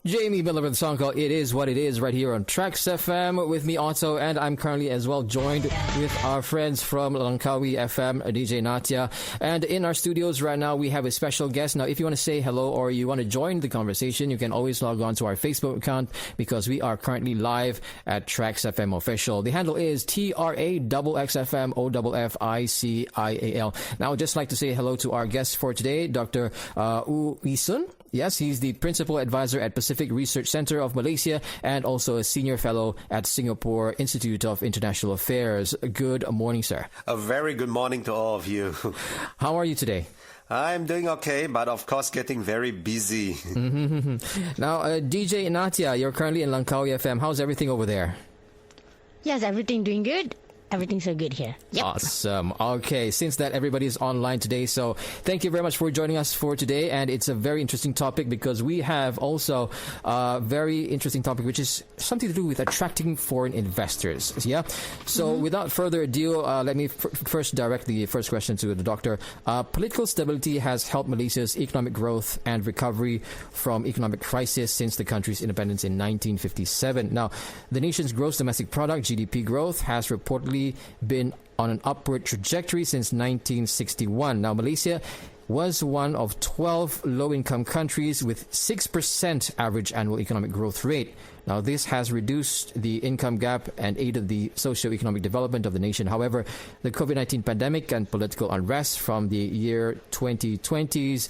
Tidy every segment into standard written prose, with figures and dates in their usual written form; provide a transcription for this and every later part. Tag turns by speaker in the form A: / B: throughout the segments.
A: Jamie Miller with the song called It Is What It Is right here on TRAXXfm with me, Otto, and I'm currently as well joined with our friends from Langkawi FM, DJ Natia. And in our studios right now, we have a special guest. Now, if you want to say hello or you want to join the conversation, you can always log on to our Facebook account because we are currently live at TRAXXfm Official. The handle is TRAXXfm OFFICIAL. Now, I'd just like to say hello to our guest for today, Dr. U Isun. Yes, he's the Principal Advisor at Pacific Research Center of Malaysia and also a Senior Fellow at Singapore Institute of International Affairs. Good morning, sir.
B: A very good morning to all of you.
A: How are you today?
B: I'm doing okay, but of course getting very busy.
A: Now, DJ Natia, you're currently in Langkawi FM. How's everything over there?
C: Yes, everything doing good. Everything's so good here. Yep.
A: Awesome. Okay, since that everybody is online today, so thank you very much for joining us for today. And it's a very interesting topic because we have also a very interesting topic, which is something to do with attracting foreign investors. Yeah. So without further ado, let me first direct the first question to the doctor. Political stability has helped Malaysia's economic growth and recovery from economic crisis since the country's independence in 1957. Now, the nation's gross domestic product, GDP growth, has reportedly been on an upward trajectory since 1961. Now, Malaysia was one of 12 low-income countries with 6% average annual economic growth rate. Now, this has reduced the income gap and aided the socio-economic development of the nation. However, the COVID-19 pandemic and political unrest from the year 2020's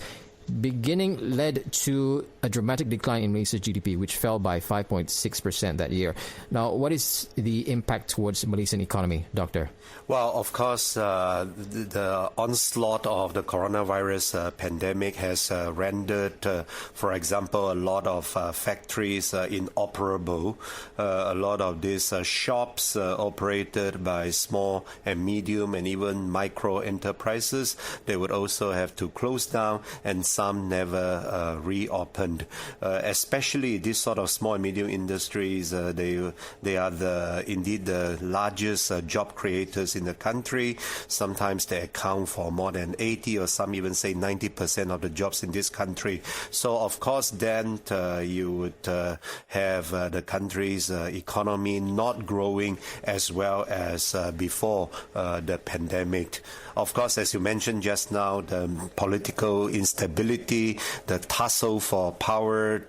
A: beginning led to a dramatic decline in Malaysia's GDP, which fell by 5.6% that year. Now, what is the impact towards the Malaysian economy, Doctor?
B: Well, of course, the onslaught of the coronavirus pandemic has rendered, for example, a lot of factories inoperable. A lot of these shops operated by small and medium and even micro enterprises, they would also have to close down, and some never reopened. Especially these sort of small and medium industries, they are indeed the largest job creators in the country. Sometimes they account for more than 80 or some even say 90% of the jobs in this country. So of course then you would have the country's economy not growing as well as before the pandemic. Of course, as you mentioned just now, the political instability, the tussle for power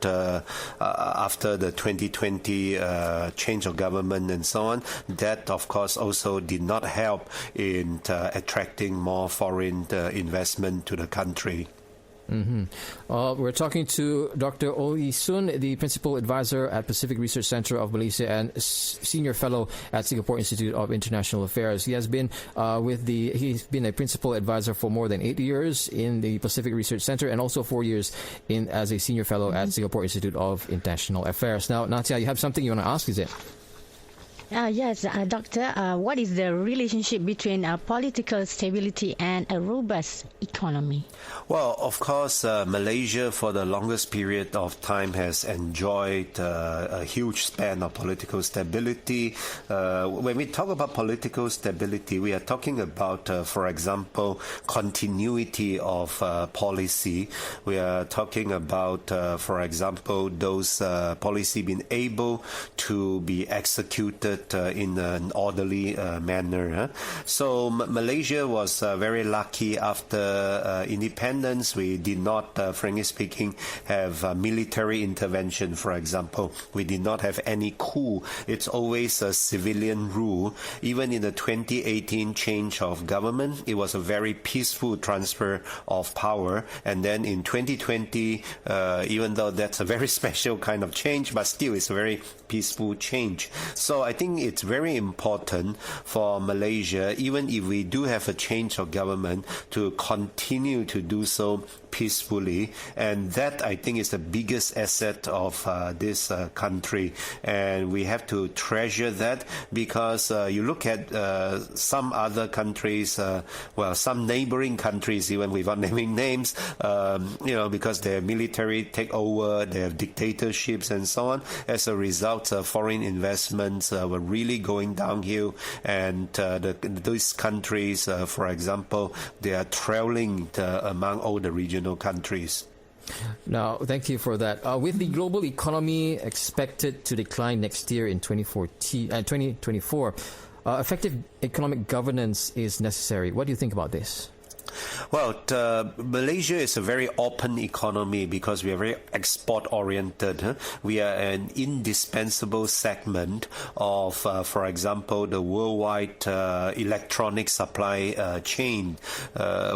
B: after the 2020 change of government and so on, that of course also did not help in attracting more foreign investment to the country.
A: We're talking to Dr. Oi Sun, the Principal Advisor at Pacific Research Center of Malaysia and Senior Fellow at Singapore Institute of International Affairs. He has been he's been a Principal Advisor for more than 8 years in the Pacific Research Center and also 4 years as a Senior Fellow at Singapore Institute of International Affairs. Now, Natia, you have something you want to ask, is it?
C: Yes, Doctor, what is the relationship between political stability and a robust economy?
B: Well, of course, Malaysia for the longest period of time has enjoyed a huge span of political stability. When we talk about political stability, we are talking about, for example, continuity of policy. We are talking about, for example, those policy being able to be executed in an orderly manner. So Malaysia was very lucky after independence. We did not, frankly speaking, have military intervention, for example. We did not have any coup. It's always a civilian rule. Even in the 2018 change of government, it was a very peaceful transfer of power. And then in 2020, even though that's a very special kind of change, but still it's a very peaceful change. So I think it's very important for Malaysia, even if we do have a change of government, to continue to do so peacefully. And that, I think, is the biggest asset of this country. And we have to treasure that, because you look at some other countries, some neighboring countries, even without naming names, because their military take over, they have dictatorships and so on. As a result, foreign investments were really going downhill, and these countries, for example, they are trailing among all the regional countries.
A: Now, thank you for that. With the global economy expected to decline next year in 2024, effective economic governance is necessary. What do you think about this?
B: Well, Malaysia is a very open economy because we are very export-oriented. We are an indispensable segment of, for example, the worldwide electronic supply chain.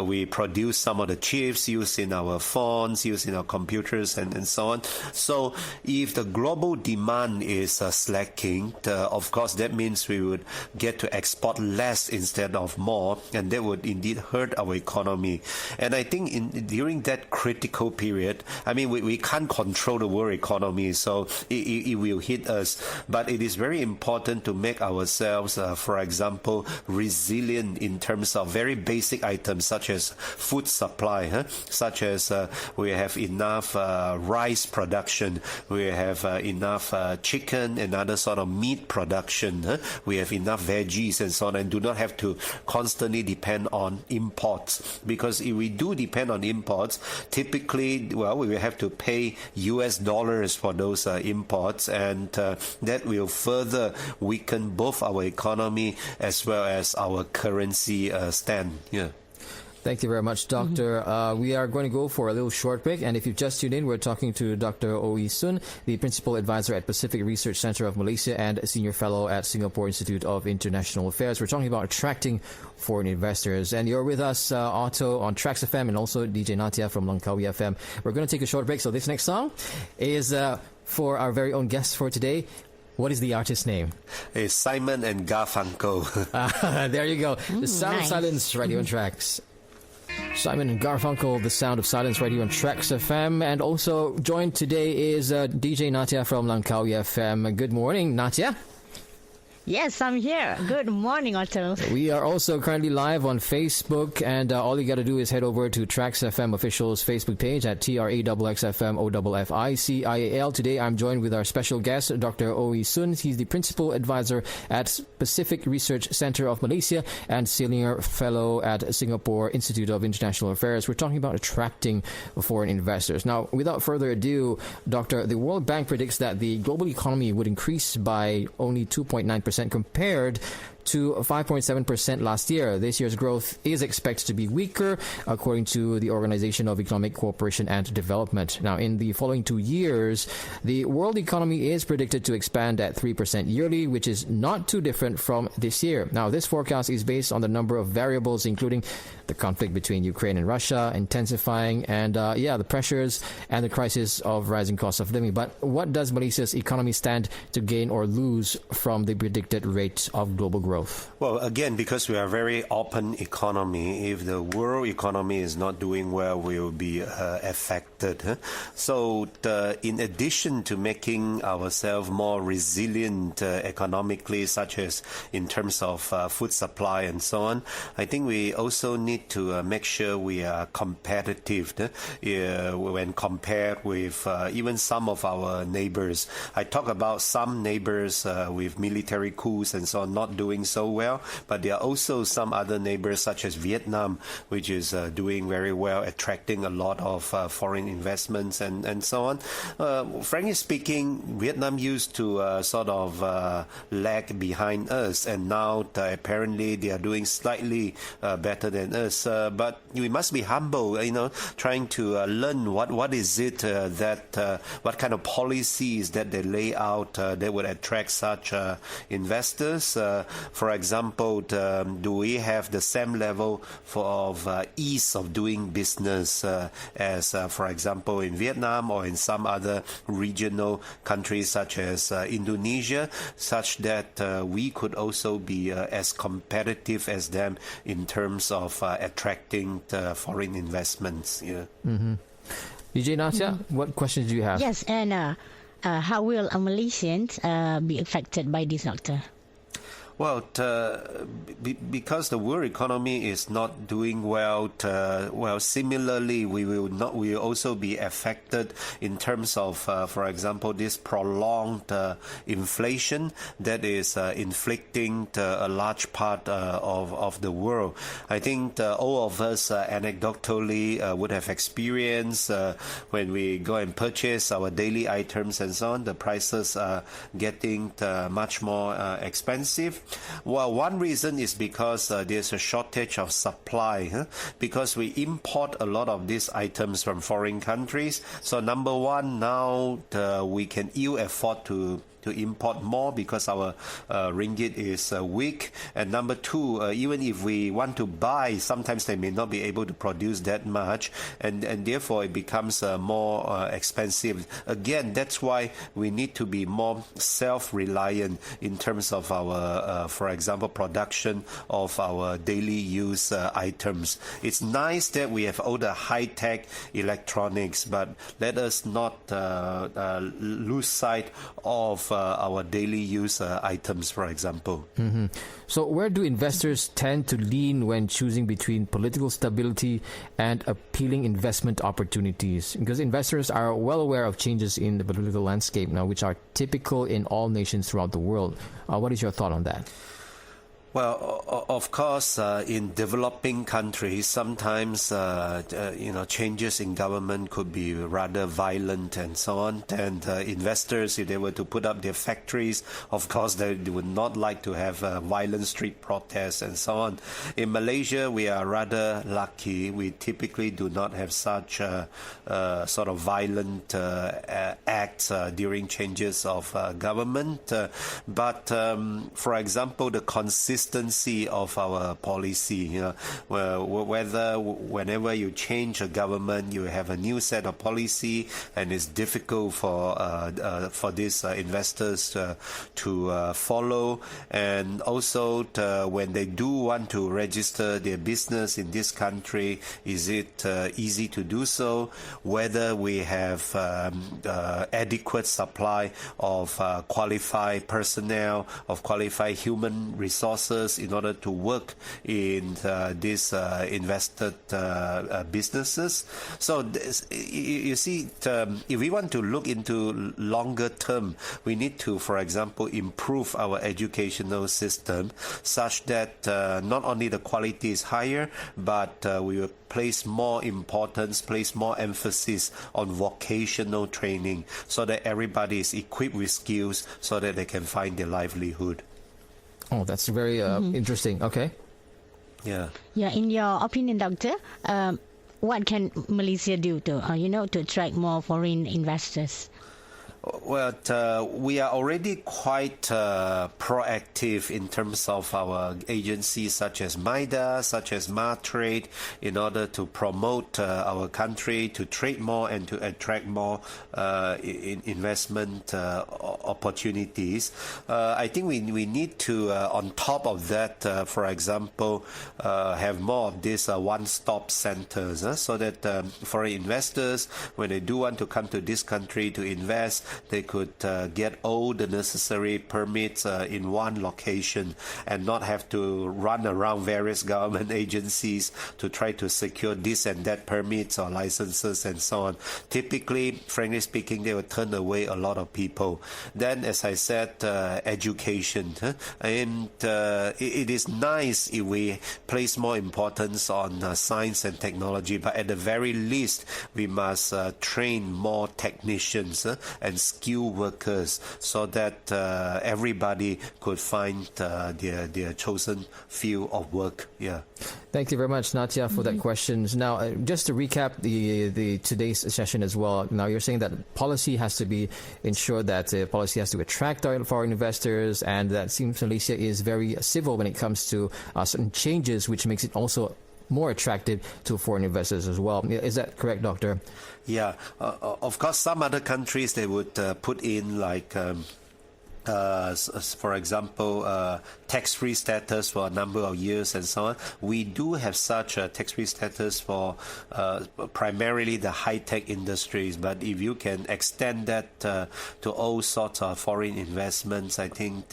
B: We produce some of the chips used in our phones, used in our computers, and so on. So if the global demand is slacking, of course, that means we would get to export less instead of more, and that would indeed hurt our economy. And I think during that critical period, I mean, we can't control the world economy, so it will hit us. But it is very important to make ourselves, for example, resilient in terms of very basic items such as food supply, such as we have enough rice production, we have enough chicken and other sort of meat production, we have enough veggies and so on, and do not have to constantly depend on imports. Because if we do depend on imports, typically, well, we will have to pay US dollars for those imports, and that will further weaken both our economy as well as our currency stand. Yeah.
A: Thank you very much, Doctor. We are going to go for a little short break, and if you've just tuned in, we're talking to Dr. Ooi Sun, the Principal Advisor at Pacific Research Center of Malaysia and a Senior Fellow at Singapore Institute of International Affairs. We're talking about attracting foreign investors, and you're with us, Otto, on TRAXXfm, and also DJ Natia from Langkawi FM. We're going to take a short break, so this next song is for our very own guest for today. What is the artist's name?
B: It's Simon and Garfunkel.
A: There you go. The Sound of Silence, right here on Trax. Simon and Garfunkel, The Sound of Silence, right here on TRAXXfm. And also joined today is DJ Natia from Langkawi FM. Good morning, Natia.
C: Yes, I'm here. Good morning, Otto.
A: We are also currently live on Facebook, and all you got to do is head over to TRAXXfm official's Facebook page at TRAXXfm OFFICIAL. Today, I'm joined with our special guest, Dr. Ooi Sun. He's the Principal Advisor at Pacific Research Center of Malaysia and Senior Fellow at Singapore Institute of International Affairs. We're talking about attracting foreign investors. Now, without further ado, Doctor, the World Bank predicts that the global economy would increase by only 2.9% compared to 5.7% last year. This year's growth is expected to be weaker, according to the Organization of Economic Cooperation and Development. Now, in the following 2 years, the world economy is predicted to expand at 3% yearly, which is not too different from this year. Now, this forecast is based on the number of variables, including the conflict between Ukraine and Russia intensifying, and the pressures and the crisis of rising costs of living. But what does Malaysia's economy stand to gain or lose from the predicted rate of global growth?
B: Well, again, because we are a very open economy, if the world economy is not doing well, we will be affected. So in addition to making ourselves more resilient economically, such as in terms of food supply and so on, I think we also need to make sure we are competitive when compared with even some of our neighbors. I talk about some neighbors with military coups and so on not doing so well, but there are also some other neighbors such as Vietnam, which is doing very well, attracting a lot of foreign investments and so on. Frankly speaking, Vietnam used to sort of lag behind us, and now apparently they are doing slightly better than us. But we must be humble, trying to learn what is it what kind of policies that they lay out that would attract such investors. For example, do we have the same level of ease of doing business as, for example, in Vietnam or in some other regional countries such as Indonesia, such that we could also be as competitive as them in terms of attracting foreign investments? Yeah.
A: Mm-hmm. DJ Natia, what questions do you have?
C: Yes, and how will Malaysians be affected by this, Doctor?
B: Well, because the world economy is not doing well, similarly, we will also be affected in terms of, for example, this prolonged inflation that is inflicting a large part of the world. I think all of us anecdotally would have experienced when we go and purchase our daily items and so on, the prices are getting much more expensive. Well, one reason is because there's a shortage of supply, because we import a lot of these items from foreign countries. So number one, now we can ill afford to import more because our ringgit is weak. And number two, even if we want to buy, sometimes they may not be able to produce that much, and therefore it becomes more expensive. Again, that's why we need to be more self-reliant in terms of our, for example, production of our daily use items. It's nice that we have all the high-tech electronics, but let us not lose sight of our daily use items, for example.
A: Mm-hmm. So where do investors tend to lean when choosing between political stability and appealing investment opportunities? Because investors are well aware of changes in the political landscape now, which are typical in all nations throughout the world. What is your thought on that?
B: Well, of course, in developing countries, sometimes changes in government could be rather violent and so on. And investors, if they were to put up their factories, of course, they would not like to have violent street protests and so on. In Malaysia, we are rather lucky. We typically do not have such sort of violent acts during changes of government. But for example, the consistency of our policy, whenever you change a government, you have a new set of policy, and it's difficult for these investors to follow. And also, when they do want to register their business in this country, is it easy to do so? Whether we have adequate supply of qualified personnel, of qualified human resources in order to work in these invested businesses. So you see, if we want to look into longer term, we need to, for example, improve our educational system such that not only the quality is higher, but we will place more importance, place more emphasis on vocational training so that everybody is equipped with skills so that they can find their livelihood.
A: Oh, that's very interesting. Okay.
B: Yeah.
C: Yeah. In your opinion, Doctor, what can Malaysia do to to attract more foreign investors?
B: Well, we are already quite proactive in terms of our agencies such as MIDA, such as MATRADE, in order to promote our country, to trade more and to attract more investment opportunities. I think we need to, on top of that, for example, have more of these one-stop centers so that foreign investors, when they do want to come to this country to invest, they could get all the necessary permits in one location and not have to run around various government agencies to try to secure this and that permits or licenses and so on. Typically, frankly speaking, they will turn away a lot of people. Then, as I said, education. And it is nice if we place more importance on science and technology, but at the very least, we must train more technicians and skilled workers so that everybody could find their chosen field of work. Yeah.
A: Thank you very much, Natia, for that questions. Now, just to recap the today's session as well. Now, you're saying that policy has to be ensured that policy has to attract foreign investors, and that seems Malaysia is very civil when it comes to certain changes, which makes it also more attractive to foreign investors as well. Is that correct, Doctor?
B: Yeah. Of course, some other countries, they would put in like for example, tax-free status for a number of years and so on. We do have such a tax-free status for primarily the high-tech industries, but if you can extend that to all sorts of foreign investments, I think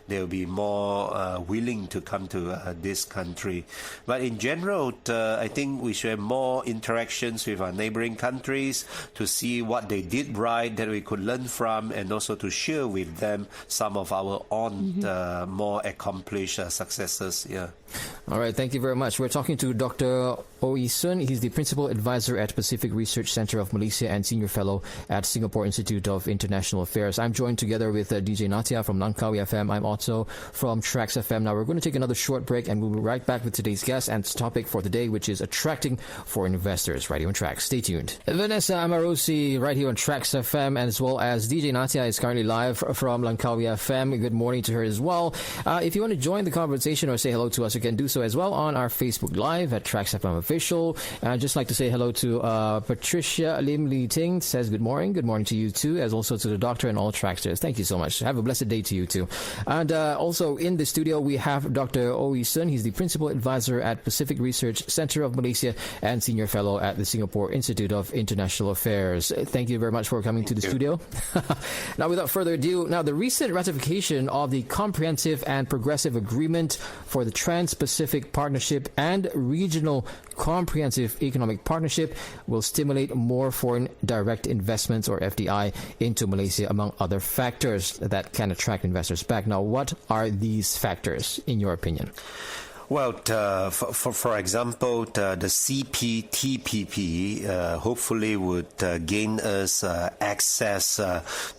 B: they'll be more willing to come to this country. But in general, I think we should have more interactions with our neighboring countries to see what they did right that we could learn from, and also to share with them some of our own more accomplished successes. Yeah.
A: All right, thank you very much. We're talking to Dr. Oi Sun. He's the Principal Advisor at Pacific Research Center of Malaysia and Senior Fellow at Singapore Institute of International Affairs. I'm joined together with DJ Natia from Langkawi FM. I'm Otto from TRAXXfm. Now we're going to take another short break and we'll be right back with today's guest and topic for the day, which is attracting foreign investors right here on Trax. Stay tuned. Vanessa Amarosi right here on TRAXXfm, as well as DJ Natia is currently live from Langkawi FM. Good morning to her as well. If you want to join the conversation or say hello to us, you can do so as well on our Facebook Live at TRAXXfm Official. And I'd just like to say hello to Patricia Lim Lee Ting, says good morning. Good morning to you too, as also to the doctor and all Tracksters. Thank you so much. Have a blessed day to you too. And also in the studio we have Dr. Oi Sun. He's the Principal Advisor at Pacific Research Center of Malaysia and Senior Fellow at the Singapore Institute of International Affairs. Thank you very much for coming to the studio. Now without further ado, now the recent ratification of the Comprehensive and Progressive Agreement for the Trans-Pacific Partnership and Regional Comprehensive Economic Partnership will stimulate more foreign direct investments, or FDI, into Malaysia, among other factors that can attract investors back. Now, what are these factors, in your opinion?
B: Well, for example, the CPTPP hopefully would gain us access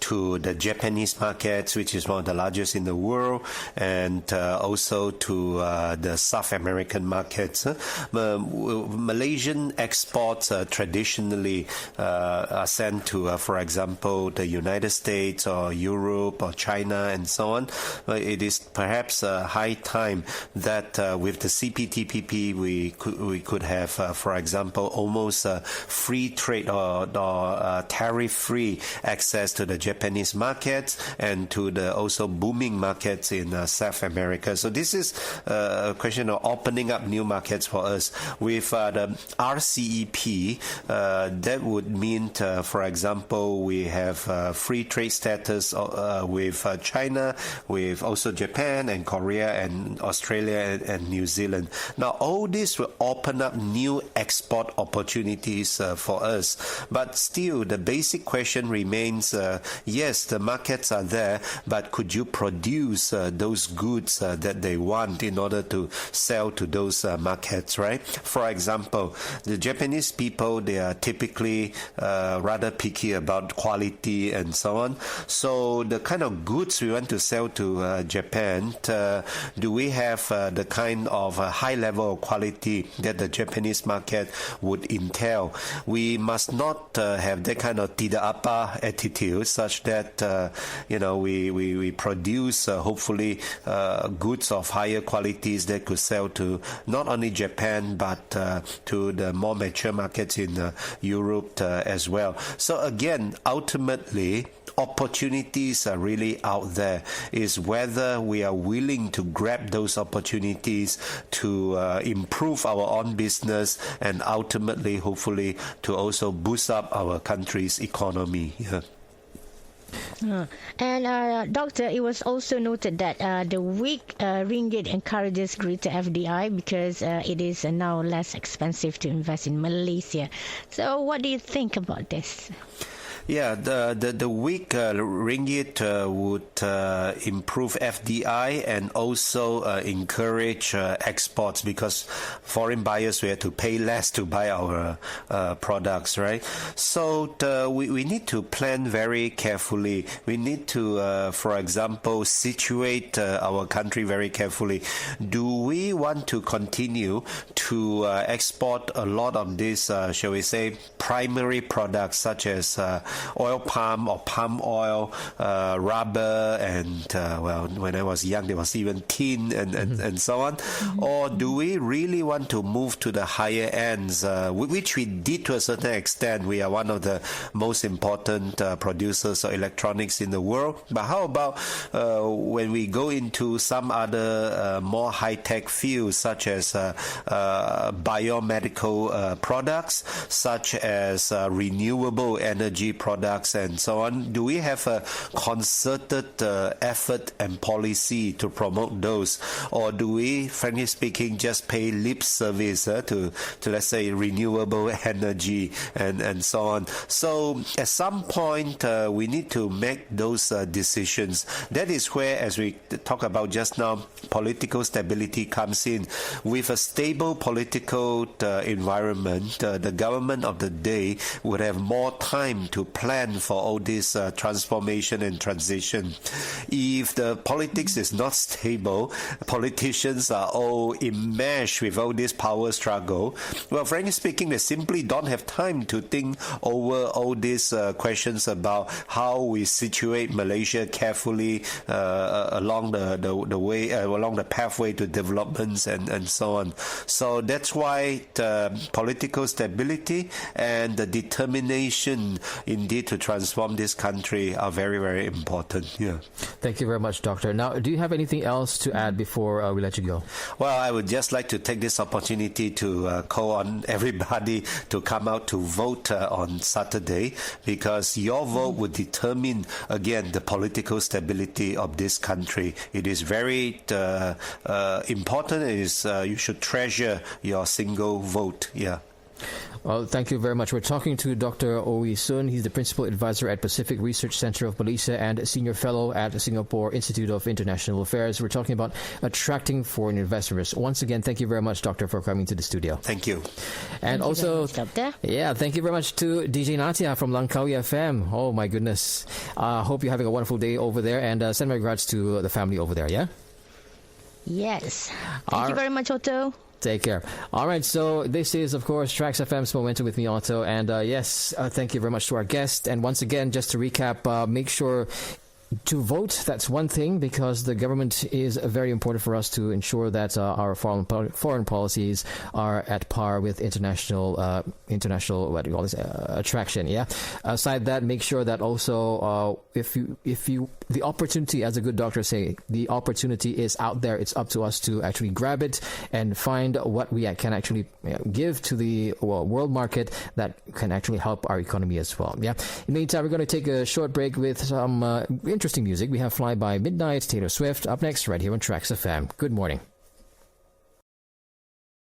B: to the Japanese markets, which is one of the largest in the world, and also to the South American markets. Malaysian exports traditionally are sent to, for example, the United States or Europe or China and so on. It is perhaps high time that with the CPTPP, we could have, for example, almost free trade or tariff-free access to the Japanese markets and to the also booming markets in South America. So this is a question of opening up new markets for us. With the RCEP, that would mean, for example, we have free trade status with China, with also Japan and Korea and Australia and New Zealand. Now, all this will open up new export opportunities for us. But still, the basic question remains, yes, the markets are there, but could you produce those goods that they want in order to sell to those markets, right? For example, the Japanese people, they are typically rather picky about quality and so on. So the kind of goods we want to sell to Japan, do we have the kind of high level of quality that the Japanese market would entail? We must not have that kind of tidak apa attitude, such that we produce hopefully goods of higher qualities that could sell to not only Japan but to the more mature markets in Europe as well. So again, ultimately, opportunities are really out there. Is whether we are willing to grab those opportunities to improve our own business and ultimately, hopefully, to also boost up our country's economy. Yeah.
C: And Doctor, it was also noted that the weak ringgit encourages greater FDI because it is now less expensive to invest in Malaysia. So what do you think about this?
B: Yeah, the weak ringgit would improve FDI and also encourage exports, because foreign buyers will have to pay less to buy our products, right? So we need to plan very carefully. We need to, for example, situate our country very carefully. Do we want to continue to export a lot of these, shall we say, primary products such as oil palm or palm oil, rubber, and when I was young, there was even tin and so on? Or do we really want to move to the higher ends, which we did to a certain extent? We are one of the most important producers of electronics in the world. But how about when we go into some other more high-tech fields, such as biomedical products, such as renewable energy products, and so on? Do we have a concerted effort and policy to promote those? Or do we, frankly speaking, just pay lip service to let's say, renewable energy and so on? So at some point, we need to make those decisions. That is where, as we talked about just now, political stability comes in. With a stable political environment, the government of the day would have more time to plan for all this transformation and transition. If the politics is not stable, politicians are all enmeshed with all this power struggle, well, frankly speaking, they simply don't have time to think over all these questions about how we situate Malaysia carefully along the way, along the pathway to developments and so on. So that's why political stability and the determination indeed to transform this country are very, very important. Yeah.
A: Thank you very much, Doctor. Now, do you have anything else to add before we let you go?
B: Well, I would just like to take this opportunity to call on everybody to come out to vote on Saturday, because your vote would determine, again, the political stability of this country. It is very important. It is, you should treasure your single vote. Yeah.
A: Well, thank you very much. We're talking to Dr. Ooi Sun. He's the Principal Advisor at Pacific Research Center of Malaysia and Senior Fellow at Singapore Institute of International Affairs. We're talking about attracting foreign investors. Once again, thank you very much, Doctor, for coming to the studio.
B: Thank you.
C: Thank
A: And
C: you
A: also,
C: very much, Doctor.
A: Yeah, thank you very much to DJ Natia from Langkawi FM. Oh, my goodness. Hope you're having a wonderful day over there, and send my regards to the family over there, yeah?
C: Yes. Thank you very much, Otto.
A: Take care. All right, so this is, of course, TRAXXfm's Momentum with me, Otto. And yes, thank you very much to our guest. And once again, just to recap, make sure to vote. That's one thing, because the government is very important for us to ensure that our foreign policies are at par with international what do you call this, attraction. Yeah. Aside that, make sure that also if you the opportunity, as a good doctor say, the opportunity is out there. It's up to us to actually grab it and find what we can actually give to the world market that can actually help our economy as well. Yeah. In the meantime, we're going to take a short break with some interesting music. We have Fly By Midnight, Taylor Swift, up next right here on TRAXXfm. Good morning.